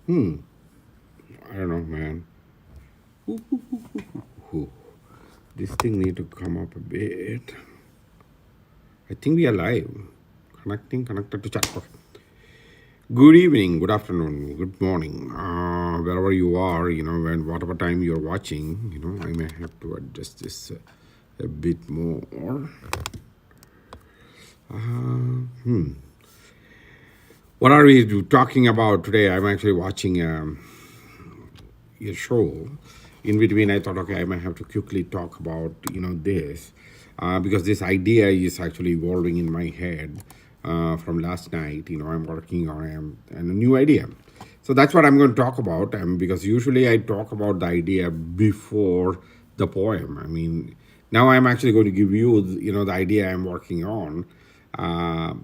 Hmm. I don't know, man. Ooh, this thing need to come up a bit. I think we are live. Connected to chat. Okay. Good evening, good afternoon, good morning. Wherever you are, when whatever time you're watching, I may have to adjust this a bit more. What are we talking about today? I'm actually watching a show. In between, I thought, okay, I might have to quickly talk about this because this idea is actually evolving in my head from last night. I'm working on a new idea, so that's what I'm going to talk about. Because usually I talk about the idea before the poem. I mean, now I'm actually going to give you the idea I'm working on. Uh,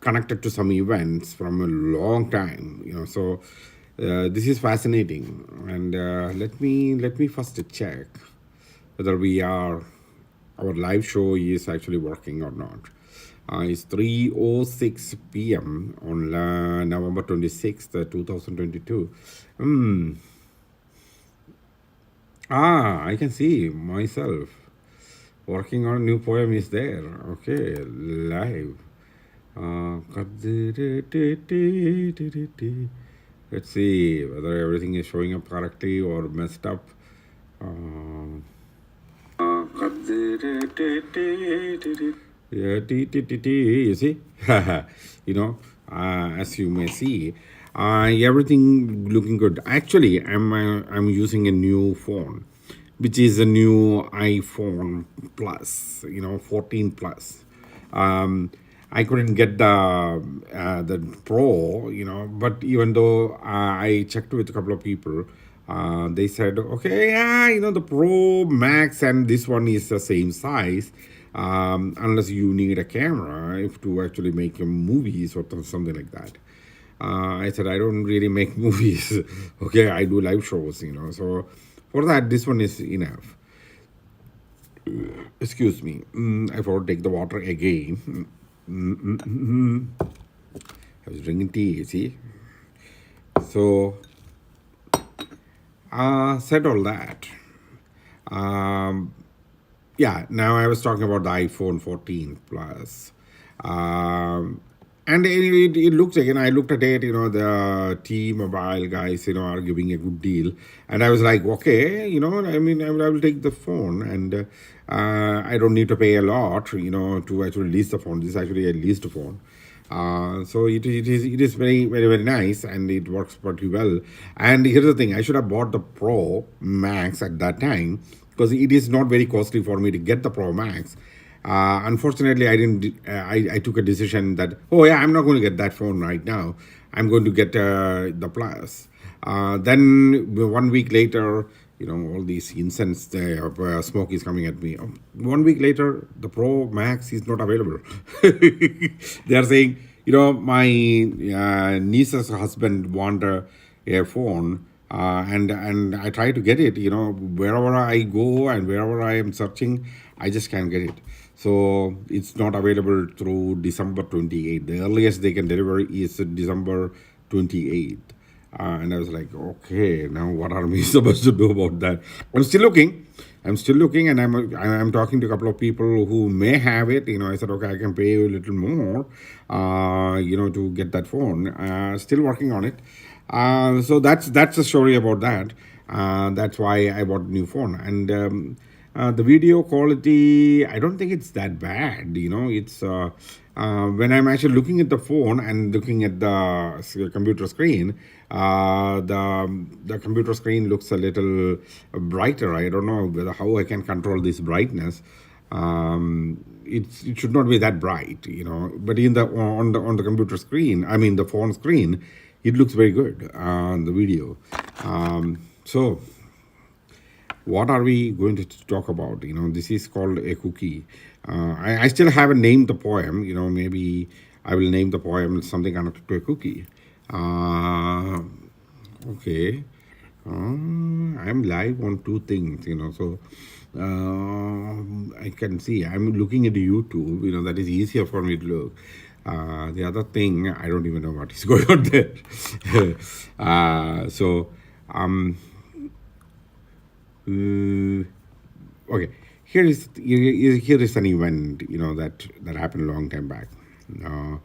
Connected to some events from a long time. So this is fascinating, and let me first check whether we are our live show is actually working or not. It's 3:06 p.m. on November 26th, 2022. Hmm. I can see myself working on a new poem is there. Okay, live. Let's see whether everything is showing up correctly or messed up. Uh, yeah, you see, as you may see, everything looking good. Actually, I'm using a new phone, which is a new iPhone Plus, 14 Plus. I couldn't get the Pro, but even though I checked with a couple of people, they said, okay, yeah, the Pro Max and this one is the same size, unless you need a camera if to actually make movies or something like that. I said, I don't really make movies. Okay, I do live shows, so for that, this one is enough. Excuse me. I forgot to take the water again. I was drinking tea, you see. So, said all that. Um, yeah, now I was talking about the iPhone 14 Plus. And it looks like, I looked at it, the T-Mobile guys, are giving a good deal. And I was like, okay, I mean, I will take the phone and I don't need to pay a lot, to actually lease the phone. This is actually a leased phone. So it is very very very nice and it works pretty well. And here's the thing: I should have bought the Pro Max at that time because it is not very costly for me to get the Pro Max. Unfortunately, I didn't. I took a decision that oh yeah, I'm not going to get that phone right now. I'm going to get the Plus. Then 1 week later, all these incense smoke is coming at me. 1 week later, the Pro Max is not available. They are saying, my niece's husband want a phone, and I try to get it. Wherever I go and wherever I am searching, I just can't get it. So it's not available through December 28th. The earliest they can deliver is December 28th. And I was like, okay, now what are we supposed to do about that? I'm still looking. And I'm talking to a couple of people who may have it. I said, okay, I can pay you a little more, to get that phone. Still working on it. So that's the story about that. That's why I bought a new phone. And the video quality, I don't think it's that bad. It's when I'm actually looking at the phone and looking at the computer screen, the computer screen looks a little brighter. I don't know how I can control this brightness. It should not be that bright, but in the on the computer screen, I mean the phone screen, it looks very good on the video. So what are we going to talk about? This is called a cookie. I still haven't named the poem. Maybe I will name the poem something connected to a cookie. Okay. I'm live on two things, so I can see I'm looking at YouTube, that is easier for me to look. The other thing, I don't even know what is going on there. So, okay, here is an event, that happened a long time back, uh,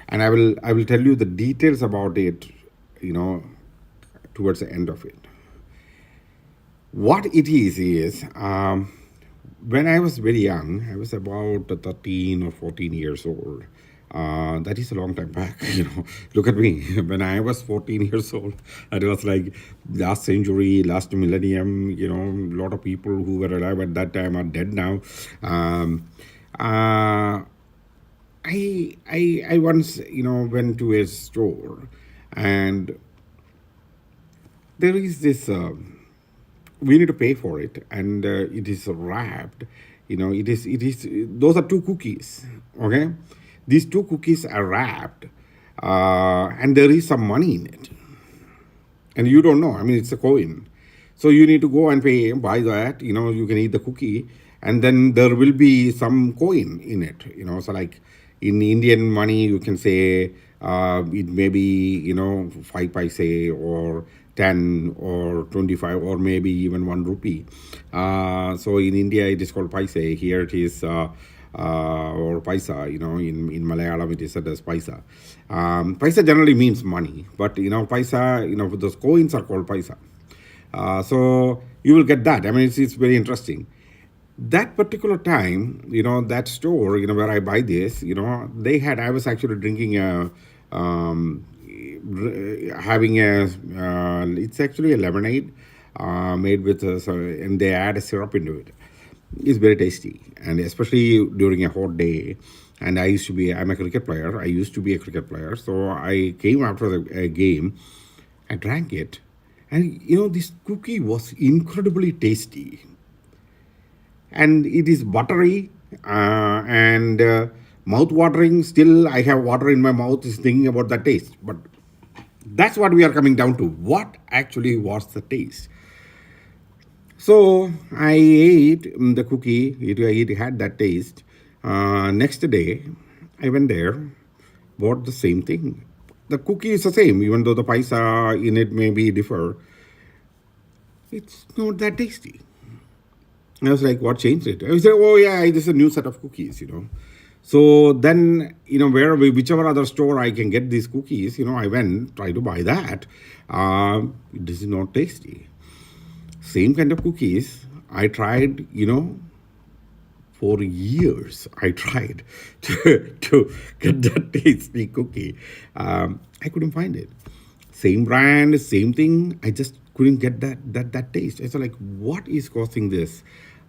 and I will tell you the details about it, you know, towards the end of it. What it is when I was very young, I was about 13 or 14 years old. That is a long time back, Look at me. When I was 14 years old, it was like last century, last millennium, a lot of people who were alive at that time are dead now. Um, uh, I once, went to a store, and there is this. We need to pay for it, and it is wrapped. It is those are two cookies. Okay, these two cookies are wrapped, and there is some money in it, and you don't know. I mean, it's a coin, so you need to go and pay, buy that. You can eat the cookie, and then there will be some coin in it. So like in Indian money, you can say it may be 5 paise or 10 or 25 or maybe even 1 rupee. So in India it is called paise. Here it is. Or paisa, in Malayalam it is said as paisa. Paisa generally means money, but paisa, those coins are called paisa. So you will get that. I mean, it's very interesting. That particular time, that store, where I buy this, I was actually drinking having it's actually a lemonade made with, and they add a syrup into it. It's very tasty, and especially during a hot day. And I'm a cricket player. I used to be a cricket player. So I came after a game, I drank it, and this cookie was incredibly tasty, and it is buttery and mouth-watering. Still, I have water in my mouth is thinking about the taste. But that's what we are coming down to. What actually was the taste? So I ate the cookie. It had that taste. Next day, I went there, bought the same thing. The cookie is the same, even though the paisa in it may be differ. It's not that tasty. I was like, what changed it? I said, oh yeah, this is a new set of cookies. So then, whichever other store I can get these cookies, I went, try to buy that. This is not tasty. Same kind of cookies, I tried, for years. I tried to get that tasty cookie. I couldn't find it. Same brand, same thing. I just couldn't get that taste. I was like, what is causing this?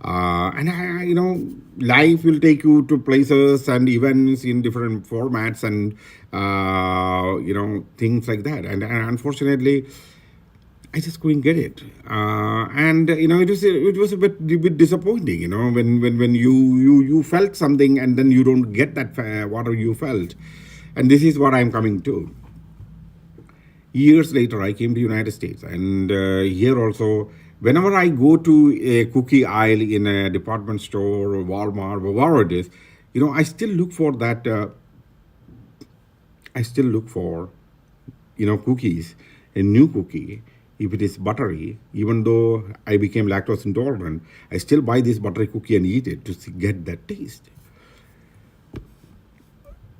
And life will take you to places and events in different formats and things like that. And unfortunately, I just couldn't get it, and it was a bit disappointing. When you felt something and then you don't get that what you felt, and this is what I'm coming to. Years later, I came to United States, and here also, whenever I go to a cookie aisle in a department store or Walmart or wherever it is, I still look for that. I still look for cookies, a new cookie. If it is buttery, even though I became lactose intolerant, I still buy this buttery cookie and eat it to get that taste.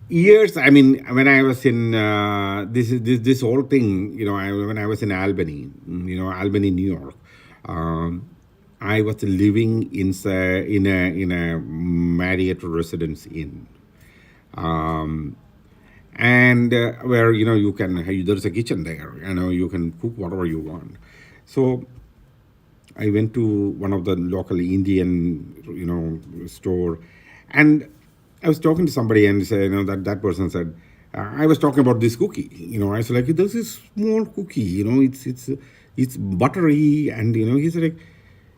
Years, I mean, when I was in this whole thing, when I was in Albany, Albany, New York, I was living in a Marriott Residence Inn. Um, and where you can there's a kitchen there, you can cook whatever you want. So I went to one of the local Indian store, and I was talking to somebody, and say, that person said, I was talking about this cookie. I was like, there's this small cookie, it's buttery, and he's like,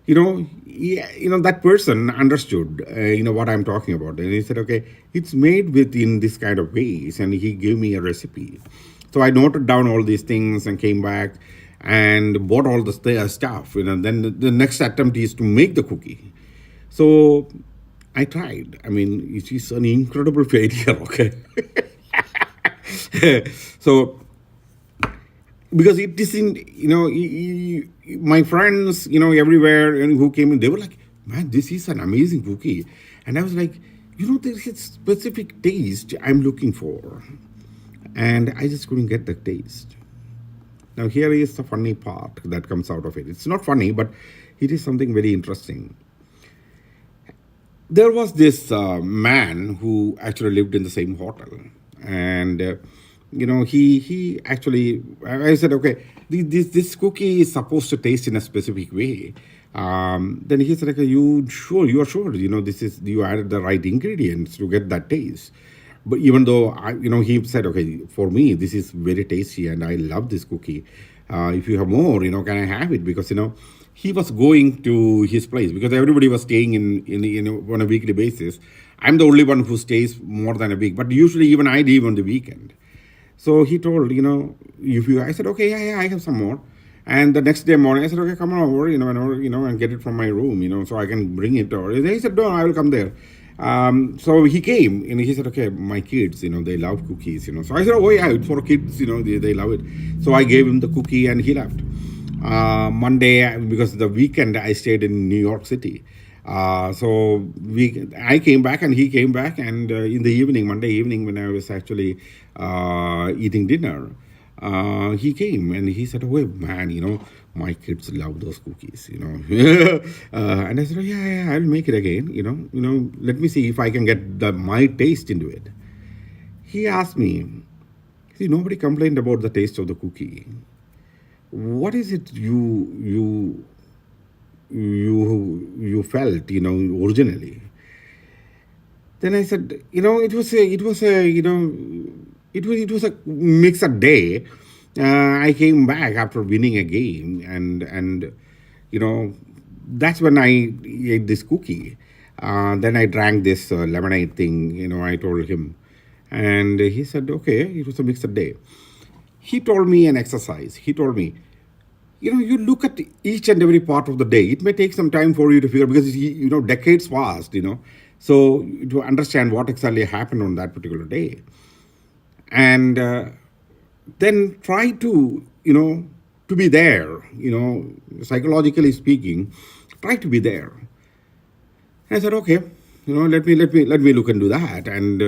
that person understood, what I'm talking about. And he said, okay, it's made within this kind of ways. And he gave me a recipe. So I noted down all these things and came back and bought all the stuff. Then the next attempt is to make the cookie. So I tried. I mean, it is an incredible failure, okay? So because it is in, my friends, everywhere, and who came in, they were like, man, this is an amazing cookie. And I was like, there's a specific taste I'm looking for, and I just couldn't get the taste. Now here is the funny part that comes out of it. It's not funny, but it is something very interesting. There was this man who actually lived in the same hotel, and he actually, I said, okay, this cookie is supposed to taste in a specific way. Then he said, okay, you are sure, this is, you added the right ingredients to get that taste. But even though he said, okay, for me this is very tasty and I love this cookie. If you have more, can I have it? Because he was going to his place because everybody was staying in on a weekly basis. I'm the only one who stays more than a week, but usually even I leave on the weekend. So he told, if you, I said, okay, yeah, I have some more. And the next day morning, I said, okay, come on over, and get it from my room, so I can bring it. Or he said, no, I will come there. So he came and he said, okay, my kids, they love cookies, So I said, oh yeah, it's for kids, they love it. So I gave him the cookie and he left. Monday, because the weekend I stayed in New York City. I came back and he came back, and in the evening, Monday evening, when I was actually eating dinner, he came and he said, oh man, my kids love those cookies, and I said, oh, yeah, I'll make it again, let me see if I can get my taste into it. He asked me, see, nobody complained about the taste of the cookie. What is it you felt, originally? Then I said, it was a mixed day. I came back after winning a game, and that's when I ate this cookie. Then I drank this lemonade thing. I told him, and he said, okay, it was a mixed day. He told me an exercise. He told me, you look at each and every part of the day. It may take some time for you to figure, because decades passed. So to understand what exactly happened on that particular day, and then try to to be there. Psychologically speaking, try to be there. I said, okay, let me look into that. And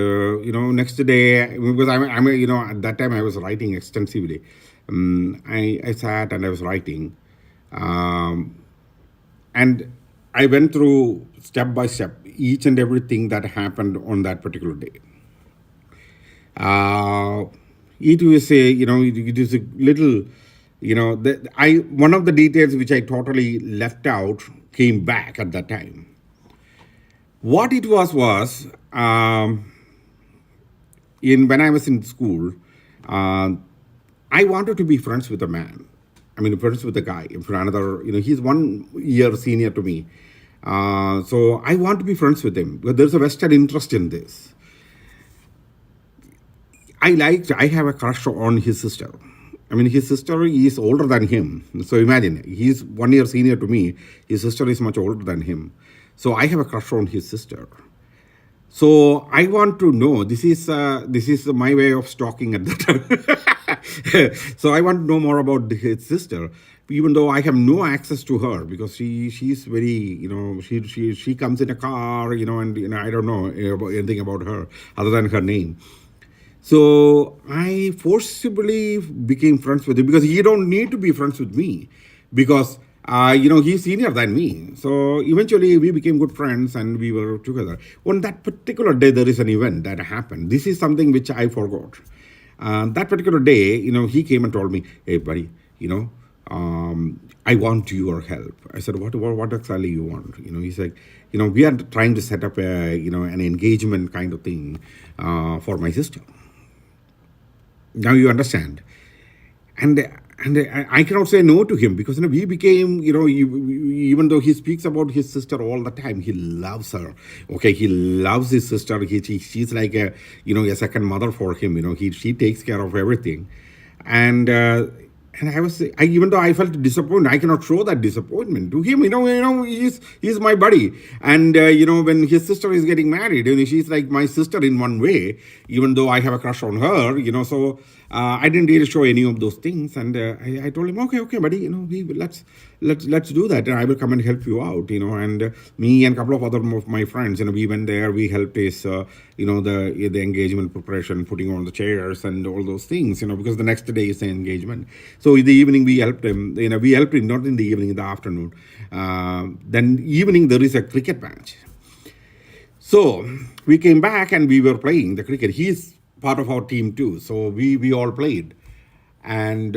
next day, because I'm at that time I was writing extensively. I sat and I was writing, and I went through step by step each and everything that happened on that particular day. It was it is a little, one of the details which I totally left out came back at that time. What it was in when I was in school, I wanted to be friends with a man. I mean, friends with a guy. For another, he's 1 year senior to me. So I want to be friends with him because there's a vested interest in this. I have a crush on his sister. I mean, his sister is older than him. So imagine, he's 1 year senior to me. His sister is much older than him. So I have a crush on his sister. So I want to know, this is my way of stalking at that time. So I want to know more about his sister, even though I have no access to her, because she's very, she comes in a car, and I don't know anything about her other than her name. So I forcibly became friends with him, because he don't need to be friends with me, because he's senior than me. So eventually we became good friends and we were together. On that particular day, there is an event that happened. This is something which I forgot. That particular day, he came and told me, hey, buddy, I want your help. I said, what exactly you want? He's like, we are trying to set up an engagement kind of thing for my sister. Now you understand. And I cannot say no to him, because we became, even though he speaks about his sister all the time, he loves her. Okay, he loves his sister. She's like a second mother for him. She takes care of everything, and and even though I felt disappointed, I cannot show that disappointment to him. He's my buddy, and when his sister is getting married, she's like my sister in one way, even though I have a crush on her. So I didn't really show any of those things, and I told him, okay, buddy, let's do that, and I will come and help you out. And me and a couple of other of my friends, we went there, we helped his, the engagement preparation, putting on the chairs and all those things, because the next day is the engagement. So in the evening we helped him. We helped him not in the evening, in the afternoon. Then evening there is a cricket match. So we came back and we were playing the cricket. He's part of our team too. So we all played, and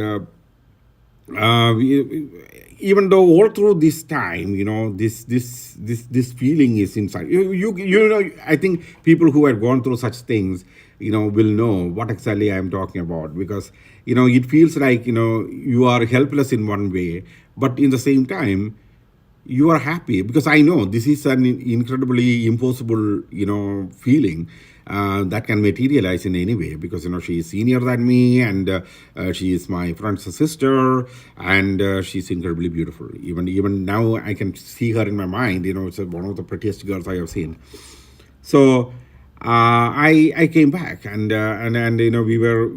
even though all through this time, this feeling is inside. I think people who have gone through such things, will know what exactly I am talking about, because it feels like you are helpless in one way, but in the same time you are happy, because I know this is an incredibly impossible, feeling that can materialize in any way, because she is senior than me, and she is my friend's sister, and she's incredibly beautiful. Even now I can see her in my mind. It's one of the prettiest girls I have seen. So I came back, and we were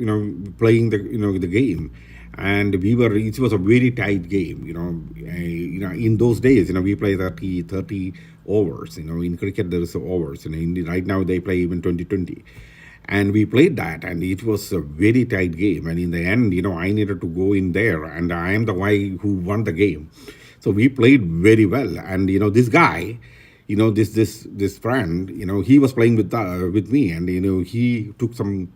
playing the game, and it was a very tight game. In those days, we play 30 overs. In cricket there is overs. Right now they play even 2020. And we played that, and it was a very tight game. And in the end, I needed to go in there, and I am the guy who won the game. So we played very well. And this guy, this friend, he was playing with me, and he took some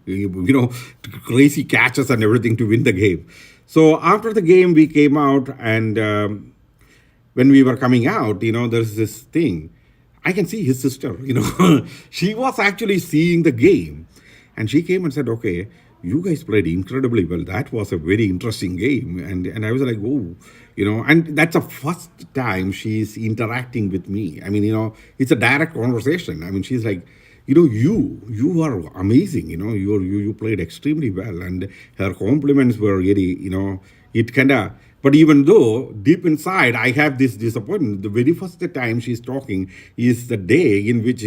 crazy catches and everything to win the game. So after the game we came out, and when we were coming out, there's this thing. I can see his sister, she was actually seeing the game, and she came and said, okay, you guys played incredibly well. That was a very interesting game. And I was like, oh, and that's the first time she's interacting with me. I mean, it's a direct conversation. I mean, she's like, you are amazing. You played extremely well. And her compliments were really, it kind of, but even though deep inside I have this disappointment, the very first time she's talking is the day in which,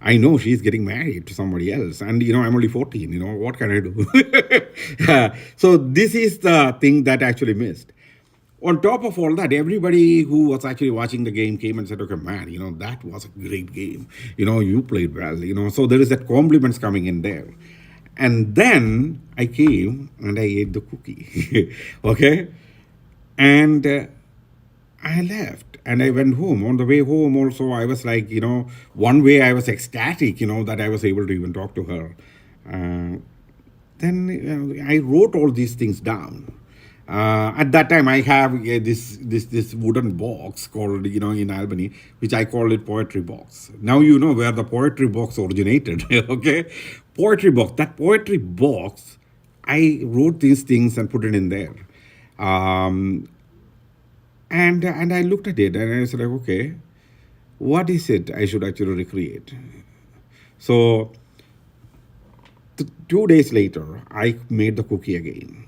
I know she's getting married to somebody else. And, I'm only 14, what can I do? So this is the thing that I actually missed. On top of all that, everybody who was actually watching the game came and said, okay, man, that was a great game. You played well, so there is that compliments coming in there. And then I came and I ate the cookie. Okay. And I left and I went home. On the way home, also, I was like, one way I was ecstatic, that I was able to even talk to her. Then I wrote all these things down. At that time, I have this wooden box called, in Albany, which I call it poetry box. Now you know where the poetry box originated. Okay, poetry box. That poetry box, I wrote these things and put it in there. And I looked at it and I was like, okay, what is it I should actually recreate? So 2 days later, I made the cookie again.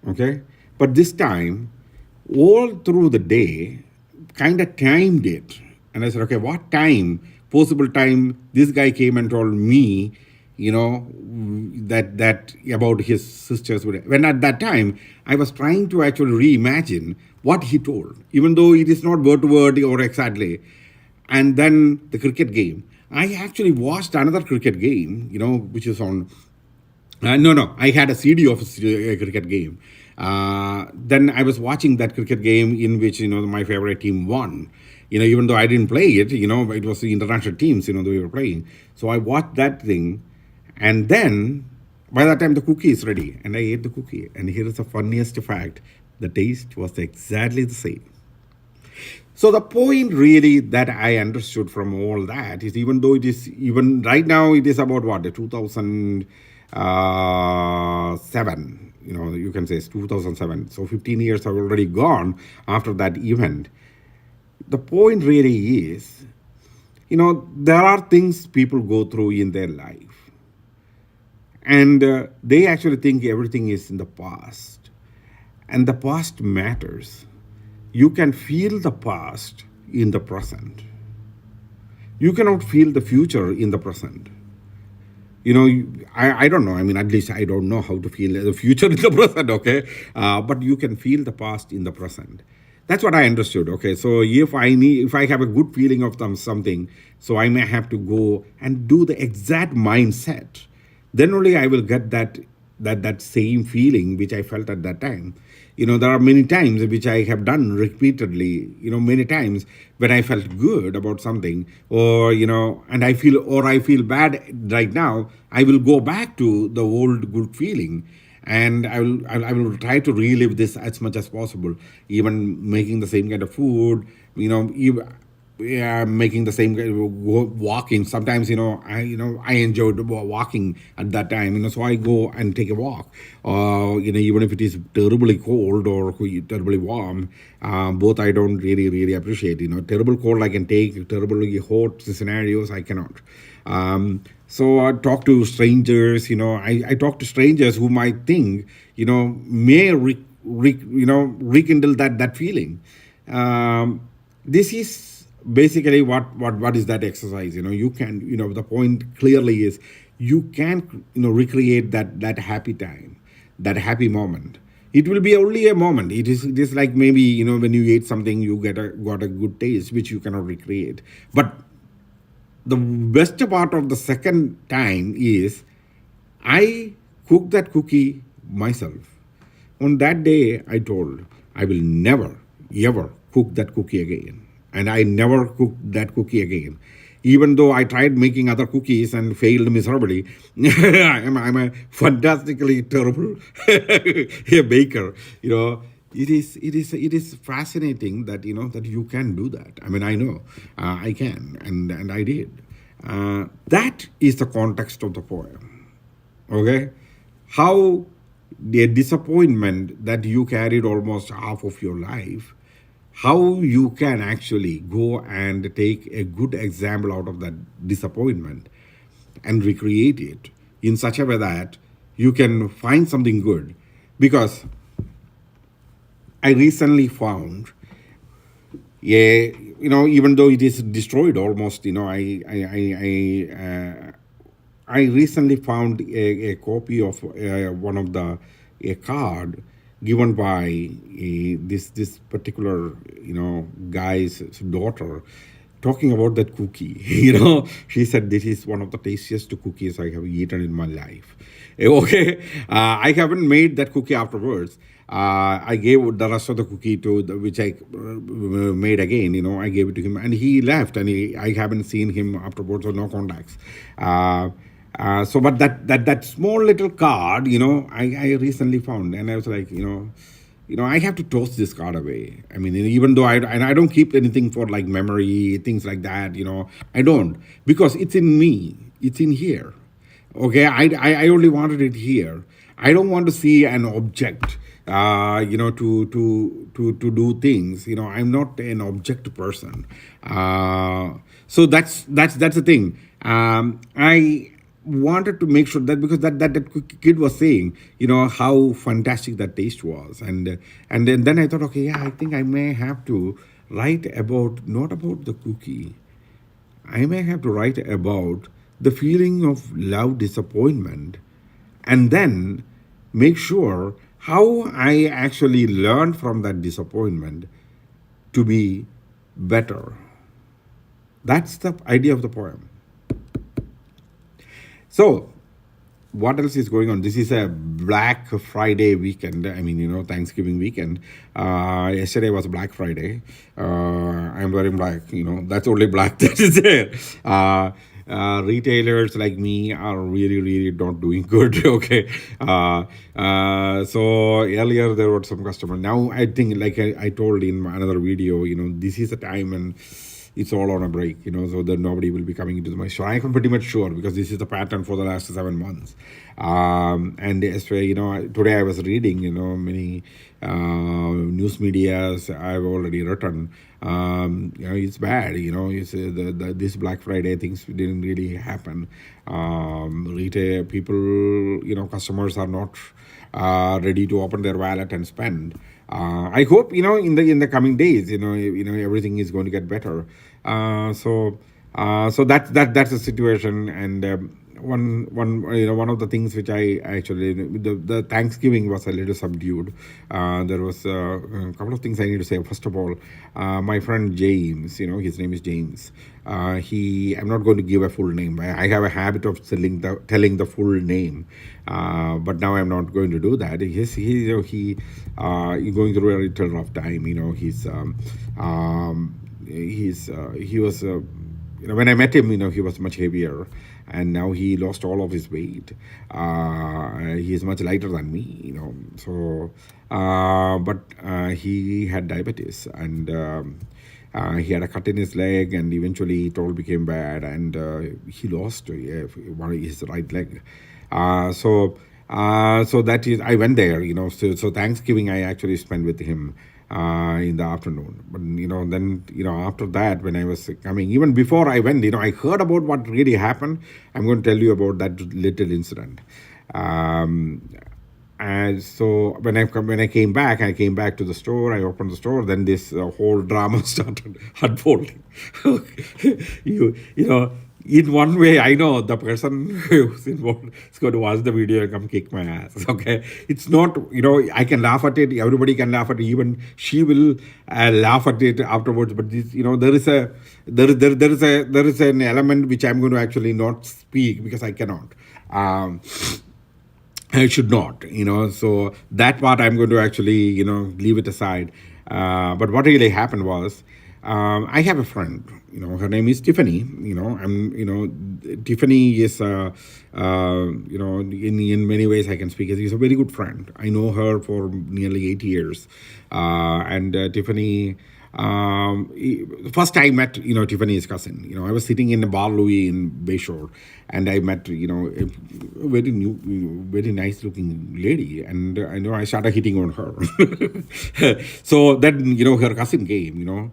Okay, but this time, all through the day, kind of timed it, and I said, okay, what possible time? This guy came and told me, that about his sisters. When at that time, I was trying to actually reimagine what he told, even though it is not word to word or exactly. And then the cricket game. I actually watched another cricket game, which is on. No, I had a CD of a cricket game. Then I was watching that cricket game in which, my favorite team won. Even though I didn't play it, it was the international teams, that we were playing. So I watched that thing. And then by that time the cookie is ready and I ate the cookie. And here is the funniest fact. The taste was exactly the same. So the point really that I understood from all that is, even though it is, even right now it is about what, 2007, you can say it's 2007. So 15 years have already gone after that event. The point really is, there are things people go through in their life. And they actually think everything is in the past. and the past matters. You can feel the past in the present. You cannot feel the future in the present. I don't know. I mean, at least I don't know how to feel the future in the present, okay? But you can feel the past in the present. That's what I understood, okay? So if I have a good feeling of something, so I may have to go and do the exact mindset. Then only I will get that same feeling which I felt at that time. There are many times which I have done repeatedly, many times when I felt good about something, and I feel bad right now, I will go back to the old good feeling, and I will try to relive this as much as possible, even making the same kind of food, yeah, making the same walking. Sometimes I enjoyed walking at that time. So I go and take a walk. Even if it is terribly cold or terribly warm, both I don't really appreciate. Terrible cold I can take. Terribly hot scenarios I cannot. So I talk to strangers. I talk to strangers whom I think may rekindle that feeling. This is basically what is that exercise. You can, the point clearly is you can recreate that happy time, that happy moment. It will be only a moment. It is like maybe when you ate something, you got a good taste which you cannot recreate. But the best part of the second time is I cooked that cookie myself. On that day, I told I will never, ever cook that cookie again. And I never cooked that cookie again. Even though I tried making other cookies and failed miserably, I'm a fantastically terrible baker. It is fascinating that that you can do that. I mean, I know I can, and I did. That is the context of the poem. Okay, how the disappointment that you carried almost half of your life, how you can actually go and take a good example out of that disappointment and recreate it in such a way that you can find something good. Because I recently found, yeah, even though it is destroyed almost, I recently found a copy of one of the a card given by this particular guy's daughter, talking about that cookie. She said this is one of the tastiest cookies I have eaten in my life. Okay, I haven't made that cookie afterwards. I gave the rest of the cookie to which I made again. I gave it to him, and he left, and I haven't seen him afterwards, or no contacts. But that small little card, I recently found, and I was like, I have to toss this card away. I mean, even though I don't keep anything for like memory, things like that. I don't, because it's in me. It's in here. Okay, I only wanted it here. I don't want to see an object, to do things. I'm not an object person. So that's the thing. I wanted to make sure that, because that kid was saying, how fantastic that taste was, and then I thought, okay, yeah, I think I may have to write about, not about the cookie. I may have to write about the feeling of love, disappointment, and then make sure how I actually learned from that disappointment to be better. That's the idea of the poem. So, what else is going on? This is a Black Friday weekend. I mean, Thanksgiving weekend. Yesterday was Black Friday. I'm wearing black. That's only black that is there. Retailers like me are really not doing good. Okay. So earlier there were some customers. Now I think, like I told in another video, this is a time, and it's all on a break, so that nobody will be coming into my store. I am pretty much sure because this is the pattern for the last 7 months. And as well, today I was reading, many news medias I've already written. It's bad, it's this Black Friday things didn't really happen. Retail people, customers are not ready to open their wallet and spend. I hope in the coming days, everything is going to get better. So that's the situation. And one of the things which I actually, the Thanksgiving was a little subdued. There was a couple of things I need to say. First of all, my friend James, his name is James. I'm not going to give a full name. I have a habit of telling the full name, but now I'm not going to do that. He's going through a little rough time. He was. When I met him, he was much heavier, and now he lost all of his weight. He is much lighter than me, So, but he had diabetes, and he had a cut in his leg, and eventually it all became bad, and he lost his right leg. So that is, I went there, So Thanksgiving I actually spent with him in the afternoon. But then after that, when I was coming, even before I went, I heard about what really happened. I'm going to tell you about that little incident. And so when I came back, to the store. I opened the store. Then this whole drama started unfolding. you know. In one way, I know the person who's involved is going to watch the video and come kick my ass. Okay, it's not. I can laugh at it. Everybody can laugh at it. Even she will laugh at it afterwards. But this, there is an element which I'm going to actually not speak because I cannot. I should not, so that part I'm going to actually, leave it aside. But what really happened was, I have a friend, her name is Tiffany, Tiffany is, in many ways I can speak as she's a very good friend. I know her for nearly 8 years. And Tiffany, first I met, Tiffany's cousin. I was sitting in a Bar Louis in Bayshore, and I met, a very nice looking lady, and I started hitting on her. So then, her cousin came.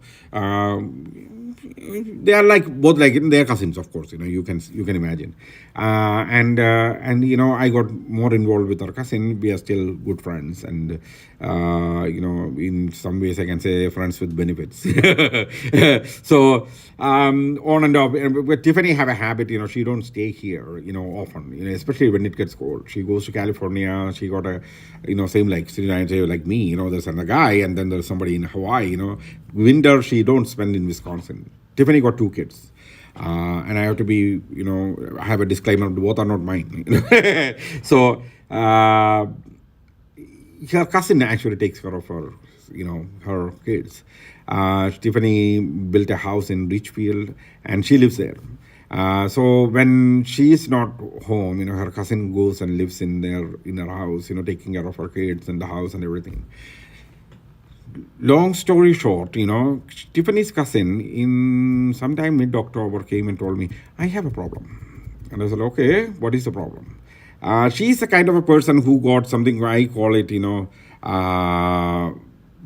They are both they're cousins, of course. You can imagine, and I got more involved with our cousin. We are still good friends, and in some ways I can say friends with benefits. So on and off. But Tiffany have a habit. She don't stay here. Often. Especially when it gets cold. She goes to California. She got a same like me. There's another guy, and then there's somebody in Hawaii. Winter she don't spend in Wisconsin. Tiffany got 2 kids. And I have to be, I have a disclaimer, both are not mine. So, her cousin actually takes care of her, her kids. Tiffany built a house in Richfield, and she lives there. So when she is not home, her cousin goes and lives in her house, taking care of her kids and the house and everything. Long story short, Tiffany's cousin in sometime mid-October came and told me, I have a problem. And I said, okay, what is the problem? She's the kind of a person who got something, I call it,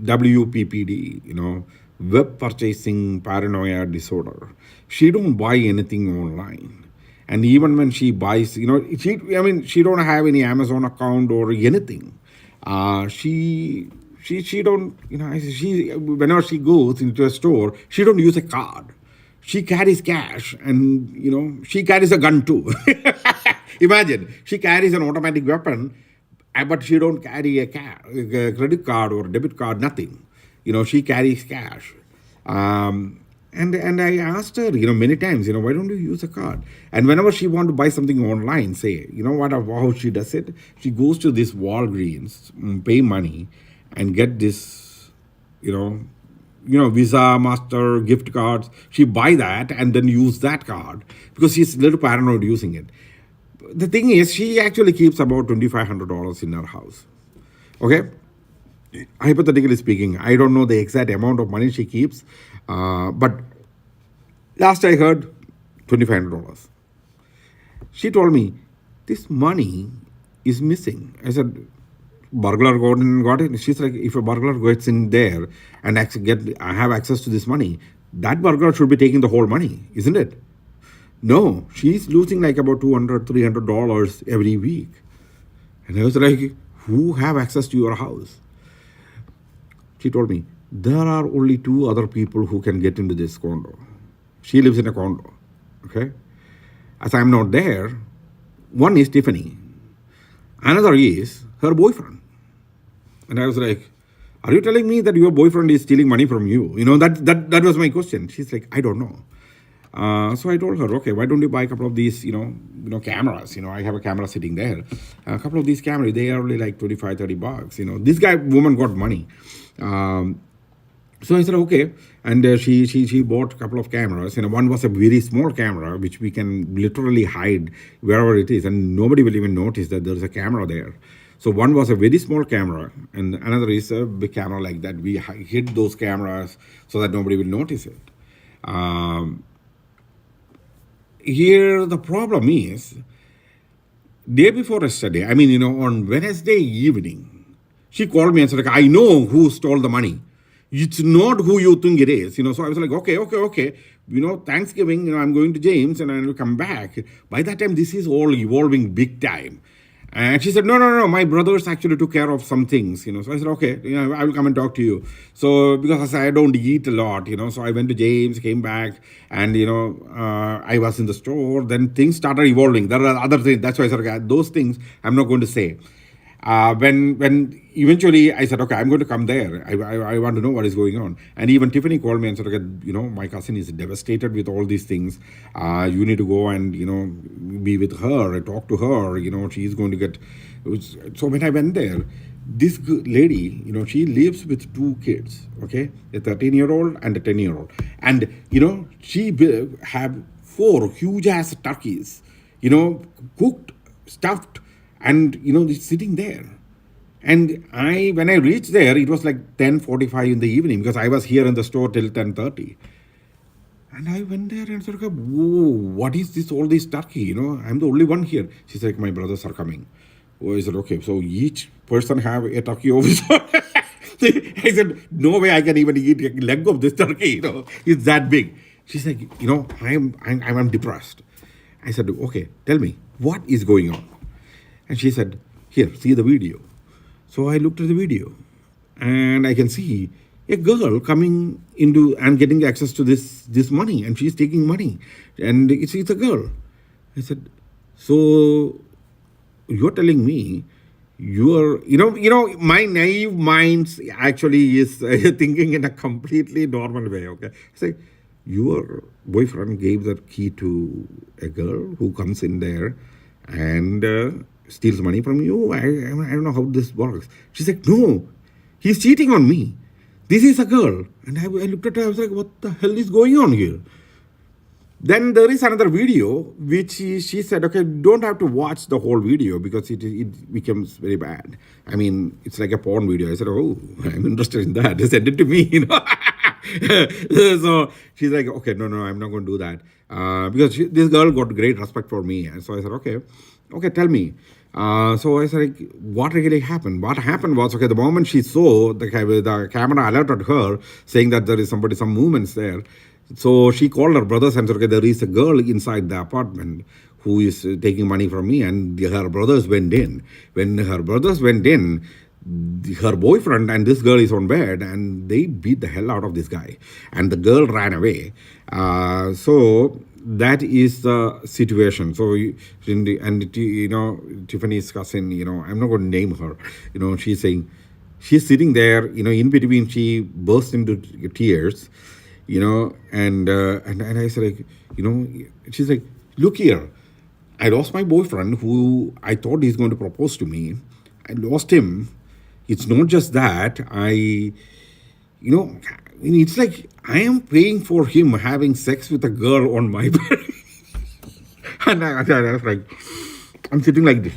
WPPD, web purchasing paranoia disorder. She don't buy anything online. And even when she buys, she don't have any Amazon account or anything. She don't, whenever she goes into a store, she don't use a card. She carries cash, and, she carries a gun too. Imagine, she carries an automatic weapon, but she don't carry a credit card or debit card, nothing. She carries cash. And I asked her, many times, why don't you use a card? And whenever she want to buy something online, say, how she does it? She goes to this Walgreens, pay money, and get this, Visa, Master, gift cards. She buy that and then use that card because she's a little paranoid using it. The thing is, she actually keeps about $2,500 in her house. Okay? Hypothetically speaking, I don't know the exact amount of money she keeps, but Last I heard, $2,500. She told me, this money is missing. I said, burglar got it. She's like, if a burglar gets in there and I have access to this money, that burglar should be taking the whole money, isn't it? No, she's losing like about $200, $300 every week. And I was like, who have access to your house? She told me, there are only two other people who can get into this condo. She lives in a condo. Okay? As I'm not there, one is Tiffany. Another is her boyfriend. And I was like, are you telling me that your boyfriend is stealing money from you? That was my question. She's like, I don't know. So I told her, okay, why don't you buy a couple of these, cameras? I have a camera sitting there. A couple of these cameras, they are only like 25, $30. This woman got money. So I said, okay. And she bought a couple of cameras. One was a very small camera, which we can literally hide wherever it is. And nobody will even notice that there's a camera there. So one was a very small camera, and another is a big camera like that. We hid those cameras so that nobody will notice it. Here, the problem is, day before yesterday, on Wednesday evening, she called me and said, like, I know who stole the money. It's not who you think it is. So I was like, okay. Thanksgiving, I'm going to James and I'll come back. By that time, this is all evolving big time. And she said, no, my brothers actually took care of some things, So I said, okay, I will come and talk to you. So because I don't eat a lot, so I went to James, came back, and, I was in the store. Then things started evolving. There are other things. That's why I said, okay, those things I'm not going to say. When eventually I said, okay, I'm going to come there. I want to know what is going on. And even Tiffany called me and said, okay, my cousin is devastated with all these things. You need to go and, be with her and talk to her. She's going to get. So when I went there, this lady, she lives with two kids, okay, a 13-year-old and a 10-year-old. And, she have 4 huge ass turkeys, cooked, stuffed, and it's sitting there. And when I reached there, it was like 10:45 in the evening because I was here in the store till 10:30. And I went there and said, whoa, what is this, all this turkey? I'm the only one here. She's like, my brothers are coming. Oh, I said, okay, so each person have a turkey over there. I said, no way I can even eat a leg of this turkey, it's that big. She's like, I'm depressed. I said, okay, tell me, what is going on? And she said, here, see the video. So I looked at the video and I can see a girl coming into and getting access to this money, and she's taking money, and it's a girl. I said, so you're telling me my naive mind actually is thinking in a completely normal way, okay? I say, your boyfriend gave the key to a girl who comes in there and steals money from you? I don't know how this works. She's like, no, he's cheating on me. This is a girl. And I looked at her, I was like, what the hell is going on here? Then there is another video which she said, okay, don't have to watch the whole video because it becomes very bad. It's like a porn video. I said, oh, I'm interested in that. Send it to me, So she's like, okay, no, I'm not going to do that. Because this girl got great respect for me. And so I said, okay, tell me. So I said, like, what really happened? What happened was, okay, the moment she saw the camera alerted her saying that there is some movements there. So she called her brothers and said, okay, there is a girl inside the apartment who is taking money from me. And her brothers went in. When her brothers went in, her boyfriend and this girl is on bed, and they beat the hell out of this guy. And the girl ran away. So that is the situation. So, Tiffany's cousin, I'm not going to name her. She's saying, she's sitting there, in between, she burst into tears. And I said, like, she's like, look here, I lost my boyfriend who I thought he's going to propose to me. I lost him. It's not just that. It's like I am paying for him having sex with a girl on my bed. And I was like, I'm sitting like this.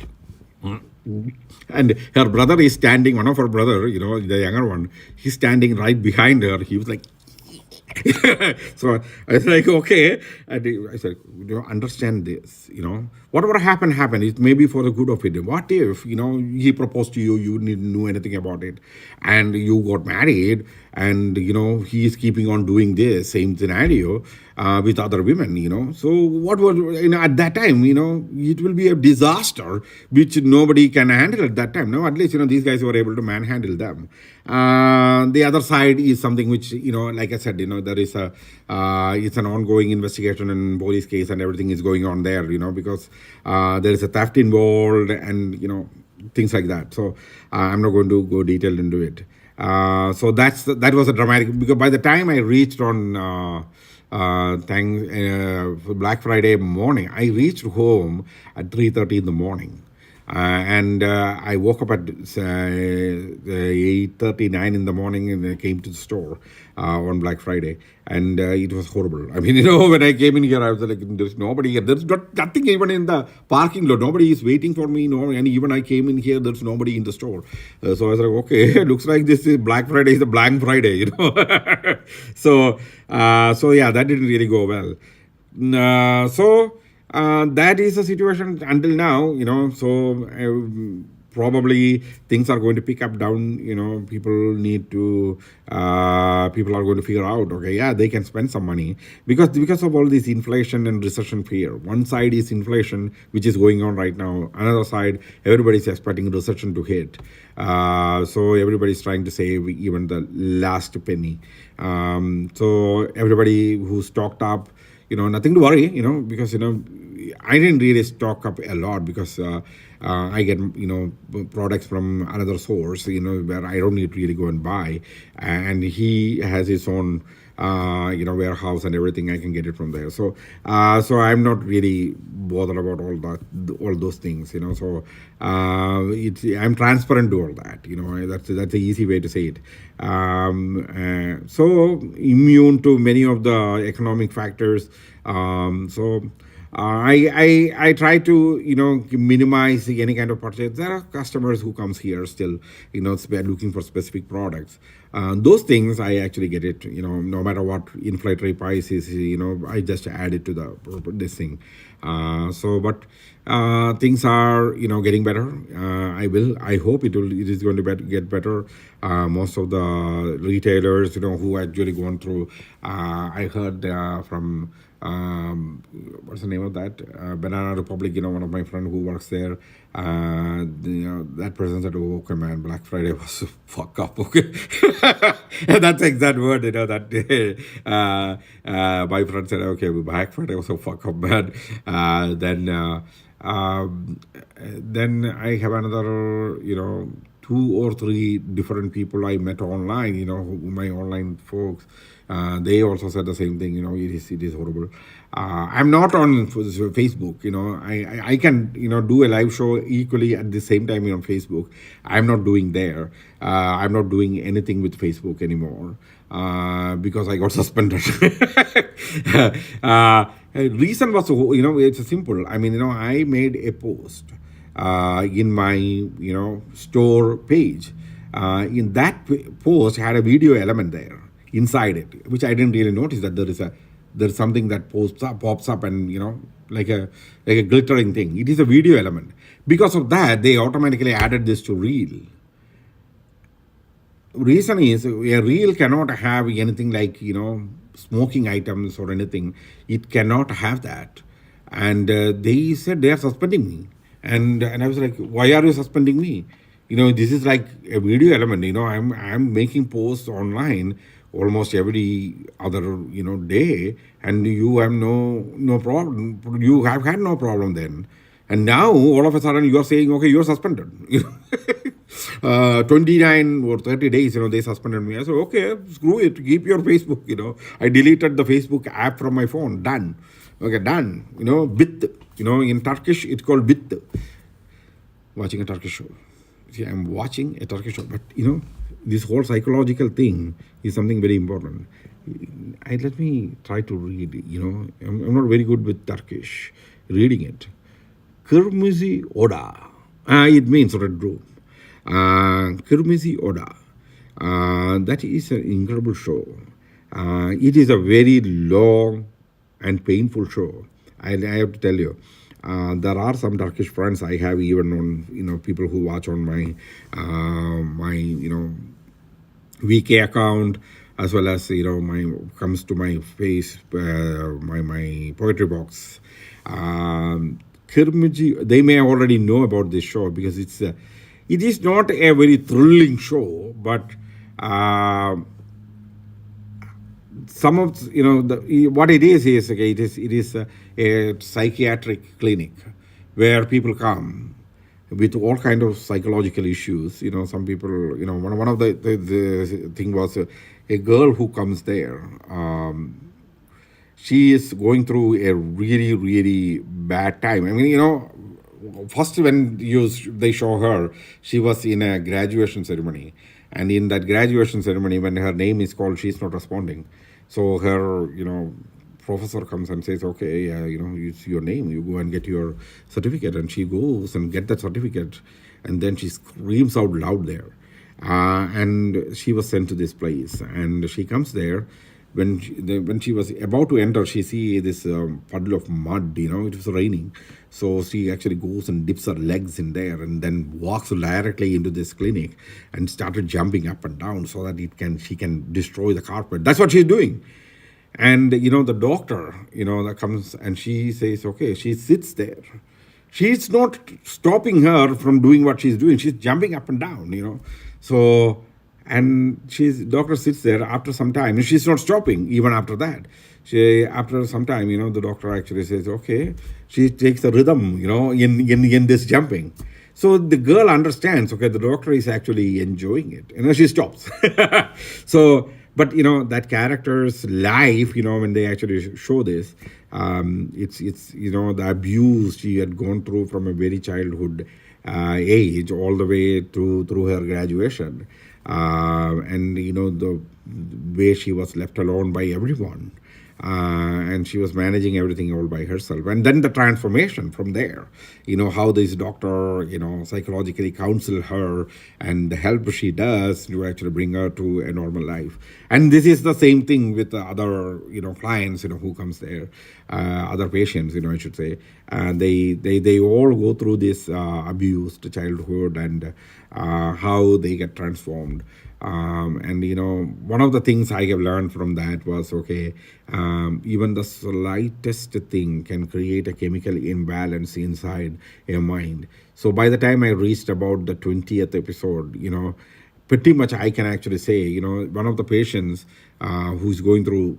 And her brother is standing, one of her brother, the younger one, he's standing right behind her. He was like, So I was like, okay. And I said, understand this, whatever happened. It may be for the good of it. What if, he proposed to you, you didn't know anything about it, and you got married, and, he is keeping on doing this same scenario with other women, So what was, at that time, it will be a disaster which nobody can handle at that time. No, at least, these guys were able to manhandle them. The other side is something which, like I said, there is it's an ongoing investigation and police case and everything is going on there, because there is a theft involved and, things like that. So I'm not going to go detailed into it. So that was a dramatic, because by the time I reached on Black Friday morning, I reached home at 3:30 in the morning. And I woke up at 8:39 in the morning and I came to the store on Black Friday, and it was horrible. I mean, when I came in here, I was like, "There's nobody here. There's nothing even in the parking lot. Nobody is waiting for me. No, and even I came in here, there's nobody in the store." So I was like, "Okay, looks like this is Black Friday is the Blank Friday." So yeah, that didn't really go well. That is the situation until now, So probably things are going to pick up down. People are going to figure out. Okay, yeah, they can spend some money because of all this inflation and recession fear. One side is inflation, which is going on right now. Another side, everybody is expecting recession to hit. So everybody's trying to save even the last penny. So everybody who's stocked up, nothing to worry, because, I didn't really stock up a lot because I get, products from another source, where I don't need to really go and buy. And he has his own, warehouse and everything. I can get it from there. So I'm not really bothered about all those things, So I'm transparent to all that, That's the easy way to say it. So immune to many of the economic factors. I try to minimize any kind of purchase. There are customers who comes here still, looking for specific products. Those things I actually get it. No matter what inflationary price is, I just add it to this thing. But things are getting better. I hope it is going to get better. Most of the retailers who actually gone through. I heard from. What's the name of that? Banana Republic, one of my friend who works there. That person said, "Oh, okay, man, Black Friday was fuck up." Okay, that's the exact word, that my friend said, "Okay, Black Friday was so fuck up, man." Then I have another, 2 or 3 different people I met online, my online folks. They also said the same thing, it is horrible. I'm not on Facebook, I can, do a live show equally at the same time on Facebook. I'm not doing there. I'm not doing anything with Facebook anymore because I got suspended. Reason was, it's simple. I mean, I made a post in my, store page. In that post had a video element there inside it, which I didn't really notice that there's something that pops up, and like a glittering thing. It is a video element. Because of that, they automatically added this to reel. Reason is a reel cannot have anything like smoking items or anything. It cannot have that, and they said they are suspending me, and I was like, why are you suspending me? This is like a video element. I'm making posts online almost every other day, and you have no problem. You have had no problem then, and now all of a sudden you are saying, okay, you're suspended. 29 or 30 days, they suspended me. I said, okay, screw it, keep your Facebook. I deleted the Facebook app from my phone. Done. Okay, done. Bit. In Turkish it's called bit. Watching a Turkish show. See, I'm watching a Turkish show, but this whole psychological thing is something very important. Let me try to read. I'm not very good with Turkish reading it. Kırmızı Oda. It means red room. Kırmızı Oda. That is an incredible show. It is a very long and painful show. I have to tell you, there are some Turkish friends I have, even on people who watch on my VK account, as well as my comes to my face, my poetry box. Kirmiji, they may already know about this show because it is not a very thrilling show, but some of what it is okay, it is a psychiatric clinic where people come with all kind of psychological issues. Some people, one of the thing was a girl who comes there. She is going through a really, really bad time. I mean, first when they show her, she was in a graduation ceremony, and in that graduation ceremony, when her name is called, she's not responding. So her, professor comes and says, okay, it's your name, you go and get your certificate. And she goes and get that certificate, and then she screams out loud there. And she was sent to this place, and she comes there. When she was about to enter, she see this puddle of mud. It was raining, so she actually goes and dips her legs in there, and then walks directly into this clinic, and started jumping up and down so that she can destroy the carpet. That's what she's doing. And the doctor, that comes, and she says, okay, she sits there. She's not stopping her from doing what she's doing. She's jumping up and down. So, and doctor sits there after some time, and she's not stopping even after that. After some time, the doctor actually says, okay, she takes the rhythm, in this jumping. So the girl understands, okay, the doctor is actually enjoying it. She stops. So, but that character's life, when they actually show this, it's the abuse she had gone through from a very childhood age all the way through her graduation, and the way she was left alone by everyone. And she was managing everything all by herself. And then the transformation from there, how this doctor, psychologically counsel her, and the help she does to actually bring her to a normal life. And this is the same thing with the other, clients, who comes there, other patients, I should say. They all go through this abused childhood, and how they get transformed. And one of the things I have learned from that was, okay, even the slightest thing can create a chemical imbalance inside a mind. So by the time I reached about the 20th episode, pretty much I can actually say, one of the patients who's going through,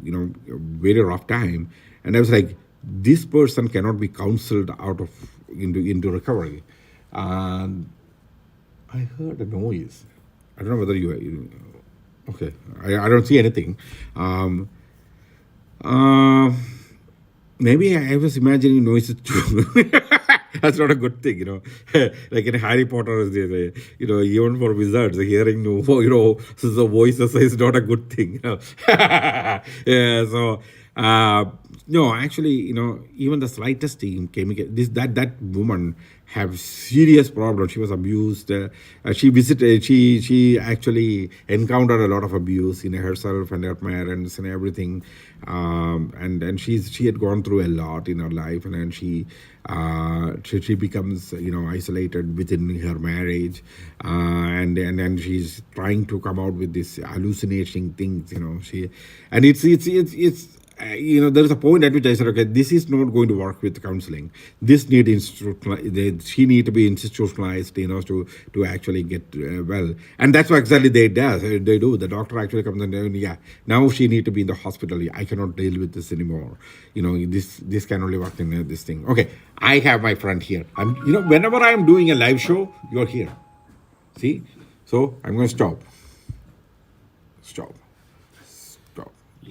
a very rough time, and I was like, this person cannot be counseled out of into recovery. And I heard a noise. I don't know whether okay. I don't see anything. Maybe I was imagining noises too. That's not a good thing, Like in Harry Potter, they say, even for wizards, hearing the voices is not a good thing. Yeah. So. No, actually, even the slightest thing chemical. That woman have serious problems. She was abused. She visited. She actually encountered a lot of abuse in herself and her parents and everything. And she had gone through a lot in her life, and then she becomes isolated within her marriage, and then she's trying to come out with this hallucinating things. It's there is a point at which I said, okay, this is not going to work with counseling. This she need to be institutionalized, to actually get well. And that's what exactly they do. The doctor actually comes and yeah, now she need to be in the hospital. I cannot deal with this anymore. This can only work in this thing. Okay, I have my friend here. Whenever I'm doing a live show, you're here. See, so I'm going to stop.